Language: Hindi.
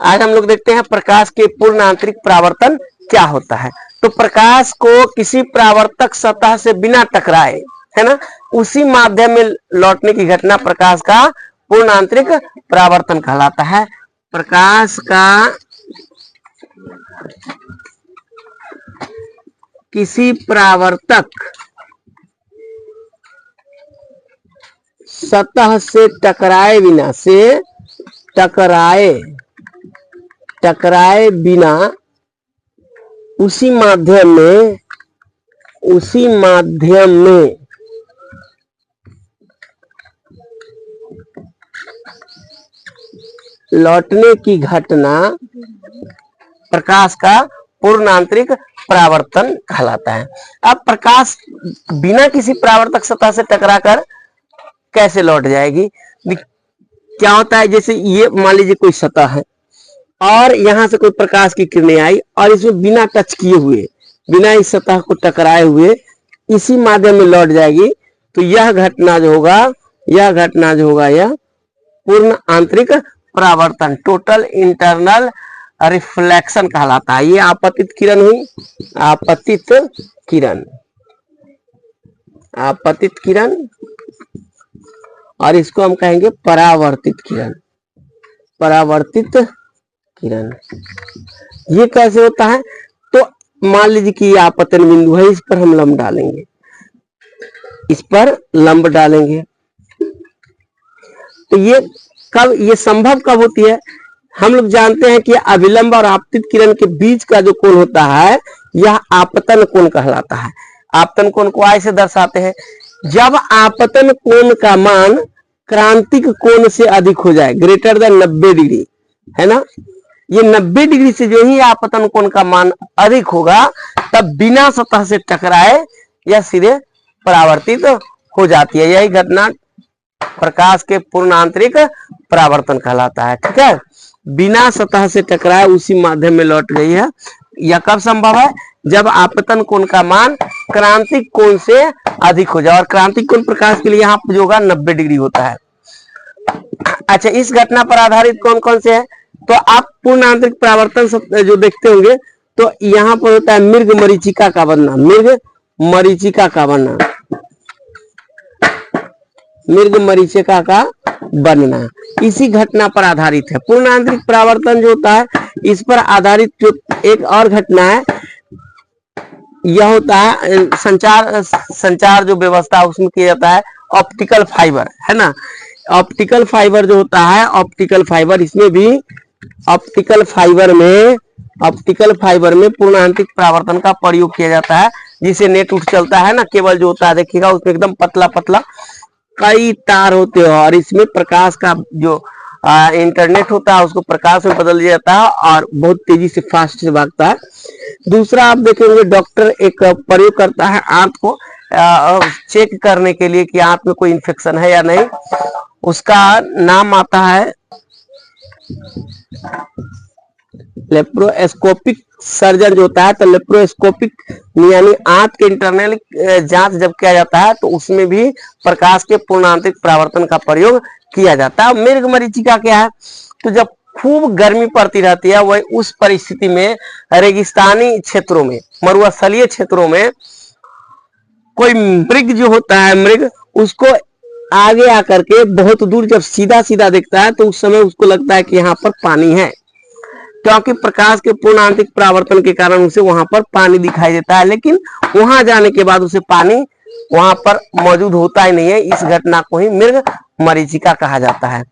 आज हम लोग देखते हैं प्रकाश के पूर्ण आंतरिक परावर्तन क्या होता है। तो प्रकाश को किसी परावर्तक सतह से बिना टकराए, है ना, उसी माध्यम में लौटने की घटना प्रकाश का पूर्ण आंतरिक परावर्तन कहलाता है। प्रकाश का किसी परावर्तक सतह से टकराए बिना उसी माध्यम में लौटने की घटना प्रकाश का पूर्ण आंतरिक परावर्तन कहलाता है। अब प्रकाश बिना किसी परावर्तक सतह से टकराकर कैसे लौट जाएगी? क्या होता है, जैसे ये मान लीजिए कोई सतह है और यहां से कोई प्रकाश की किरणें आई और इसमें बिना टच किए हुए, बिना इस सतह को टकराए हुए इसी माध्यम में लौट जाएगी। तो यह घटना जो होगा यह पूर्ण आंतरिक परावर्तन, टोटल इंटरनल रिफ्लेक्शन कहलाता है। ये आपतित किरण हुई, आपतित किरण, और इसको हम कहेंगे परावर्तित किरण। ये कैसे होता है? तो मान लीजिए कि ये आपतन बिंदु है, इस पर हम लंब डालेंगे, तो ये संभव कब होती है? हम लोग जानते हैं कि अभिलंब और आपतित किरण के बीच का जो कोण होता है यह आपतन कोण कहलाता है। आपतन कोण को आई से दर्शाते हैं, जब आपतन कोण का मान क्रांतिक कोण से अधिक हो जाए, ग्रेटर देन 90 डिग्री, है ना। ये 90 डिग्री से जो ही आपतन कोण का मान अधिक होगा तब बिना सतह से टकराए यह सीधे परावर्तित हो जाती है। यही घटना प्रकाश के पूर्ण आंतरिक परावर्तन कहलाता है। ठीक है, बिना सतह से टकराए उसी माध्यम में लौट गई है। यह कब संभव है? जब आपतन कोण का मान क्रांतिक कोण से अधिक हो जाए, और क्रांतिक कोण प्रकाश के लिए यहाँ जो होगा 90 डिग्री होता है। अच्छा, इस घटना पर आधारित कौन कौन से है? तो आप पूर्ण आंतरिक परावर्तन जो देखते होंगे तो यहाँ पर होता है मृग मरीचिका का बनना, इसी घटना पर आधारित है। पूर्ण आंतरिक परावर्तन जो होता है इस पर आधारित जो एक और घटना है यह होता है संचार जो व्यवस्था उसमें किया जाता है ऑप्टिकल फाइबर, है ना। ऑप्टिकल फाइबर जो होता है, ऑप्टिकल फाइबर, इसमें भी ऑप्टिकल फाइबर में पूर्ण आंतरिक परावर्तन का प्रयोग किया जाता है। जिसे नेट उठ चलता है ना, केबल जो होता है देखिएगा उसमें एकदम पतला पतला कई तार होते हैं, और इसमें प्रकाश का जो इंटरनेट होता है उसको प्रकाश में बदल दिया जाता है और बहुत तेजी से फास्ट से भागता है। दूसरा आप देखेंगे डॉक्टर एक प्रयोग करता है आंत को चेक करने के लिए कि आंत में कोई इन्फेक्शन है या नहीं। उसका नाम आता है लेप्रोस्कोपिक सर्जन जो होता है। तो लेप्रोस्कोपिक यानी आंत के इंटरनल जांच जब किया जाता है तो उसमें भी प्रकाश के पूर्ण आंतरिक परावर्तन का प्रयोग किया जाता है। मृग मरीचिका क्या है? तो जब खूब गर्मी पड़ती रहती है वही उस परिस्थिति में रेगिस्तानी क्षेत्रों में, मरुस्थलीय क्षेत्रों में कोई मृग जो होता है, मृग उसको आगे आकर के बहुत दूर जब सीधा सीधा देखता है तो उस समय उसको लगता है कि यहाँ पर पानी है, क्योंकि प्रकाश के पूर्ण आंतरिक परावर्तन के कारण उसे वहां पर पानी दिखाई देता है। लेकिन वहां जाने के बाद उसे पानी वहां पर मौजूद होता ही नहीं है। इस घटना को ही मृग मरीचिका कहा जाता है।